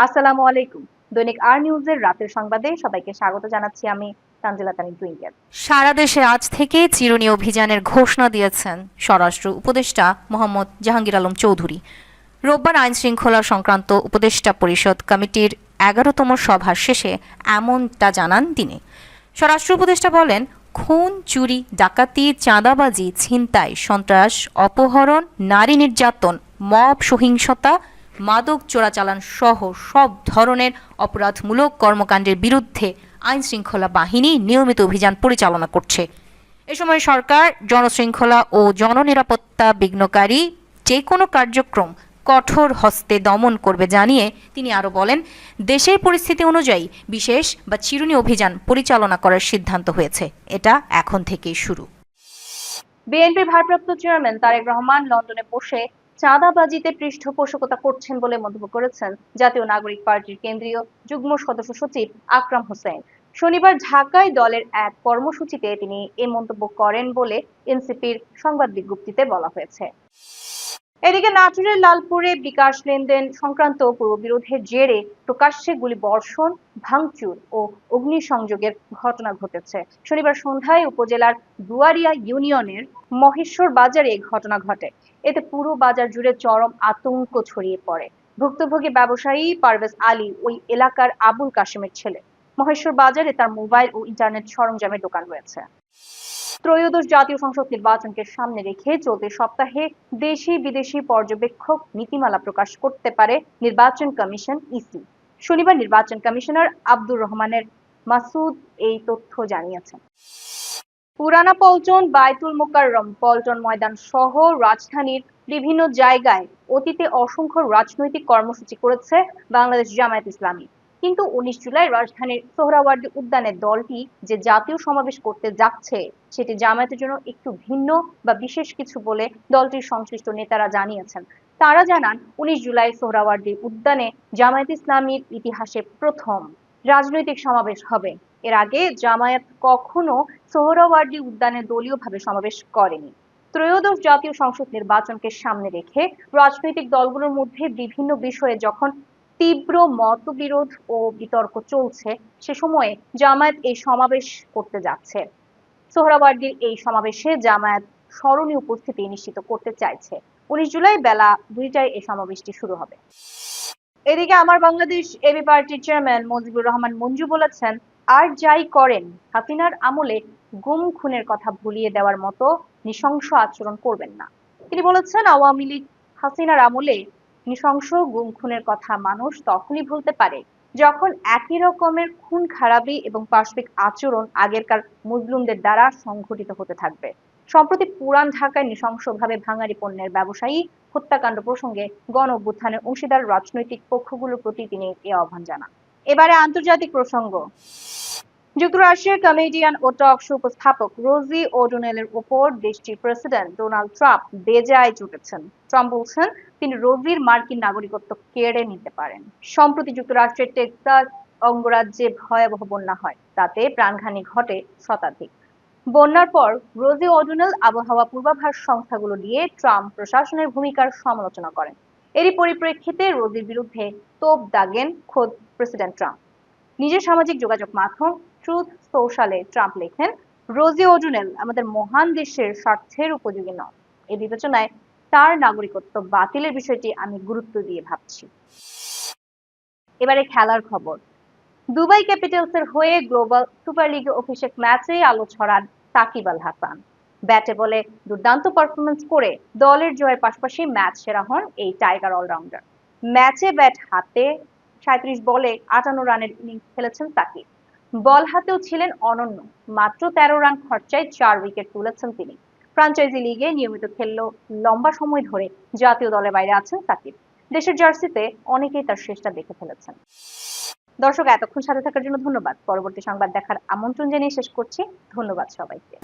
আসসালামু আলাইকুম। দৈনিক আর নিউজের রাতের সংবাদে সবাইকে স্বাগত জানাচ্ছি আমি তানজিলা তানিম টুইঙ্কেল। সারা দেশে আজ থেকে চিরুনি অভিযানের ঘোষণা দিয়েছেন স্বরাষ্ট্র উপদেষ্টা মোহাম্মদ জাহাঙ্গীর আলম চৌধুরী। রোববার আইন শৃঙ্খলা সংক্রান্ত উপদেষ্টা পরিষদ কমিটির 11তম সভা শেষে এমনটা জানান তিনি। স্বরাষ্ট্র উপদেষ্টা বলেন, খুন, চুরি, ডাকাতি, চাঁদাবাজি, ছিনতাই, সন্ত্রাস, অপহরণ, নারী নির্যাতন, মব সহিংসতা, মাদক চোরাচালান সহ সব ধরনের অপরাধমূলক কর্মকাণ্ডের বিরুদ্ধে আইন শৃঙ্খলা বাহিনী নিয়মিত অভিযান পরিচালনা করছে। এ সময় সরকার জনশৃঙ্খলা ও জননিরাপত্তা বিঘ্নকারী যে কোনো কার্যক্রম কঠোর হস্তে দমন করবে জানিয়ে তিনি আরও বলেন, দেশের পরিস্থিতি অনুযায়ী বিশেষ বা চিরুনি অভিযান পরিচালনা করার সিদ্ধান্ত হয়েছে। এটা এখন থেকেই শুরু। বিএনপির ভারপ্রাপ্ত চেয়ারম্যান তারেক রহমান লন্ডনে বসে চাঁদাবাজিতে পৃষ্ঠপোষকতা করছেন বলে মন্তব্য করেছেন জাতীয় নাগরিক পার্টির কেন্দ্রীয় যুগ্ম সদস্য সচিব আকরাম হোসেন। শনিবার ঢাকায় দলের এক কর্মসূচিতে তিনি এ মন্তব্য করেন বলে এনসিপির সংবাদ বিজ্ঞপ্তিতে বলা হয়েছে। এদিকে নাটোরের লালপুরে বিকাশ লেনদেন সংক্রান্ত পূর্ববিরোধের জেরে প্রকাশ্যে গুলিবর্ষণ, ভাঙচুর ও অগ্নিসংযোগের ঘটনা ঘটেছে। শনিবার সন্ধ্যায় উপজেলার দুয়ারিয়া ইউনিয়নের মহেশ্বর বাজারে ঘটনা ঘটে। এতে পুরো বাজার জুড়ে চরম আতঙ্ক ছড়িয়ে পড়ে। ভুক্তভোগী ব্যবসায়ী পারভেজ আলী ওই এলাকার আবুল কাশেমের ছেলে। মহেশ্বর বাজারে তার মোবাইল ও ইন্টারনেট সরঞ্জামের দোকান রয়েছে। ত্রয়োদশ জাতীয় সংসদ নির্বাচনকে সামনে রেখে চলতি সপ্তাহে দেশি বিদেশি পর্যবেক্ষক নীতিমালা প্রকাশ করতে পারে নির্বাচন কমিশন ইসি। শনিবার নির্বাচন কমিশনার আব্দুর রহমানের মাসুদ এই তথ্য জানিয়েছেন। পুরানা পল্টন, বায়তুল মোকাররম, পল্টন ময়দান সহ রাজধানীর বিভিন্ন জায়গায় অতীতে অসংখ্য রাজনৈতিক কর্মসূচি করেছে বাংলাদেশ জামায়াত ইসলামী। কিন্তু 19 জুলাই রাজধানীর সোহরাওয়ার্দী উদ্যানে দলটি যে জাতীয় সমাবেশ করতে যাচ্ছে সেটি জামায়াতের জন্য একটু ভিন্ন বা বিশেষ কিছু বলে দলটির সংশ্লিষ্ট নেতারা জানিয়েছেন। তারা জানান, 19 জুলাই সোহরাওয়ার্দী উদ্যানে জামায়াত ইসলামীর ইতিহাসে প্রথম রাজনৈতিক সমাবেশ হবে। এর আগে জামায়াত কখনো সোহরাওয়ার্দী উদ্যানে দলীয়ভাবে সমাবেশ করেনি। ত্রয়োদশ জাতীয় সংসদ নির্বাচনকে সামনে রেখে রাজনৈতিক দলগুলোর মধ্যে বিভিন্ন বিষয়ে যখন তীব্র মতবিরোধ ও বিতর্ক চলছে, সে সময়ে জামায়াত এই সমাবেশ করতে যাচ্ছে। সোহরাওয়ার্দীর এই সমাবেশে জামায়াত স্মরণীয় উপস্থিতি নিশ্চিত করতে চাইছে। 19 জুলাই বেলা 2টায় এই সমাবেশটি শুরু হবে। এদিকে আমার বাংলাদেশ এবি পার্টির চেয়ারম্যান মুজিবুর রহমান মঞ্জু বলেছেন, আর যাই করেন হাসিনার আমলে গুম খুনের কথা ভুলিয়ে দেওয়ার মতো নৃশংস আচরণ করবেন না। তিনি বলেছেন, আওয়ামী লীগ হাসিনার আমলে নৃশংস গুম খুনের কথা মানুষ তখনই ভুলতে পারে যখন একই রকমের খুন খারাপি এবং পাশবিক আচরণ আগেরকার মুসলিমদের দ্বারা সংঘটিত হতে থাকবে। সম্প্রতি পুরান ঢাকায় নৃশংসভাবে ভাঙাড়ি পণ্যের ব্যবসায়ী হত্যাকাণ্ড প্রসঙ্গে গণ অভ্যুত্থানের অংশীদার রাজনৈতিক পক্ষগুলোর প্রতি তিনি এ আহ্বান জানান। এবারে আন্তর্জাতিক প্রসঙ্গ। যুক্তরাষ্ট্রের কমেডিয়ান ও টক শো উপস্থাপক রোজি ওডোনেলের উপর দেশটির প্রেসিডেন্ট ডোনাল্ড ট্রাম্প বেজায় চটেছেন। ট্রাম্প বলছেন, তিনি রোজির মার্কিন নাগরিকত্ব কেড়ে নিতে পারেন। সম্প্রতি যুক্তরাষ্ট্রের টেক্সাস অঙ্গরাজ্যে ভয়াবহ বন্যা হয়, তাতে প্রাণহানি ঘটে শতাধিক। বন্যার পর রোজি ওডোনেল আবহাওয়া পূর্বাভাস সংস্থাগুলো নিয়ে ট্রাম্প প্রশাসনের ভূমিকার সমালোচনা করেন। এরই পরিপ্রেক্ষিতে রোজির বিরুদ্ধে তোপ দাগেন খোদ প্রেসিডেন্ট ট্রাম্প। নিজের সামাজিক যোগাযোগ মাধ্যম ট্রুথ সোশ্যালে ট্রাম্প লেখেন, রোজি ওডোনেল আমাদের মহান দেশের স্বার্থের উপযোগী নন। এই বিবেচনায় তার নাগরিকত্ব বাতিলের বিষয়টি আমি গুরুত্ব দিয়ে ভাবছি। এবারে খেলার খবর। দুবাই ক্যাপিটালসের হয়ে গ্লোবাল সুপার লিগে অভিষেক ম্যাচে আলো ছড়ান সাকিব আল হাসান। ব্যাটে বলে দুর্দান্ত পারফরমেন্স করে দলের জয়ের পাশাপাশি ম্যাচ সেরা হন এই টাইগার অলরাউন্ডার। ম্যাচে ব্যাট হাতে 37 বলে 58 রানের ইনিংস খেলেছেন সাকিব। বল হাতেও ছিলেন অনন্য। মাত্র 13 রান খরচায় 4 উইকেট তুলেছেন তিনি। ফ্র্যাঞ্চাইজি লিগে নিয়মিত খেললেও লম্বা সময় ধরে জাতীয় দলের বাইরে আছেন সাকিব। দেশের জার্সিতে অনেকেই তার শেষটা দেখে ফেলেছেন। দর্শক, এতক্ষণ সাথে থাকার জন্য ধন্যবাদ। পরবর্তী সংবাদ দেখার আমন্ত্রণ জানিয়ে শেষ করছি। ধন্যবাদ সবাইকে।